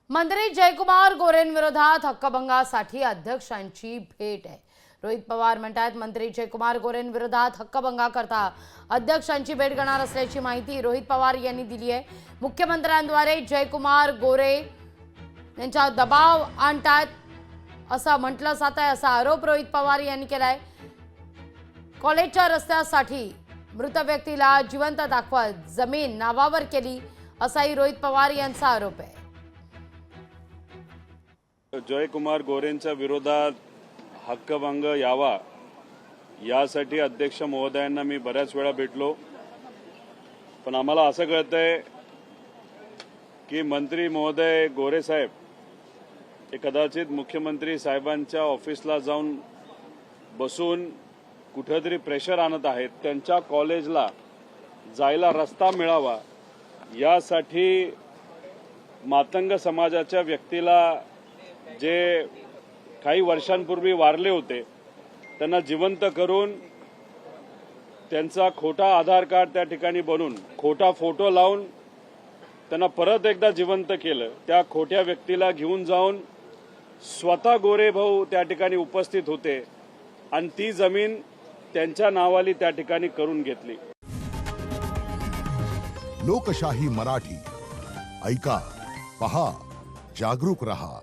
मंत्री जयकुमार गोरेंविरोधात हक्कभंगासाठी अध्यक्षांची भेट आहे। रोहित पवार म्हणतात मंत्री जयकुमार गोरेंविरोधात हक्कभंगाकरता अध्यक्षांची भेट घेणार असल्याची माहिती रोहित पवार यांनी दिली आहे। मुख्यमंत्र्यांद्वारे जयकुमार गोरे यांचा दबाव आणतात असं म्हटलं जात आहे, असा आरोप रोहित पवार यांनी केलाय। कॉलेजच्या रस्त्यासाठी मृत व्यक्तीला जिवंत दाखवत जमीन नावावर केली असाही रोहित पवार यांचा आरोप आहे। जयकुमार गोरेंच्या विरोधात हक्कभंग यावा यासाठी अध्यक्ष महोदयांना मी बऱ्याच वेळा भेटलो, पण आम्हाला असं कळतंय की मंत्री महोदय गोरे साहेब हे कदाचित मुख्यमंत्री साहेबांच्या ऑफिसला जाऊन बसून कुठेतरी प्रेशर आणत आहेत। त्यांच्या कॉलेजला जायला रस्ता मिळावा यासाठी मातंग समाजाच्या व्यक्तीला जे काही वर्षांपूर्वी वारले होते त्यांना जिवंत करून त्यांचा खोटा आधार कार्ड त्या ठिकाणी बनवून खोटा फोटो लावून त्यांना परत एकदा जिवंत केलं। त्या खोट्या व्यक्तीला घेऊन जाऊन स्वतः गोरे भाऊ त्या ठिकाणी उपस्थित होते आणि ती जमीन त्यांच्या नावाली त्या ठिकाणी करून घेतली। लोकशाही मराठी ऐका, पहा, जागरूक रहा।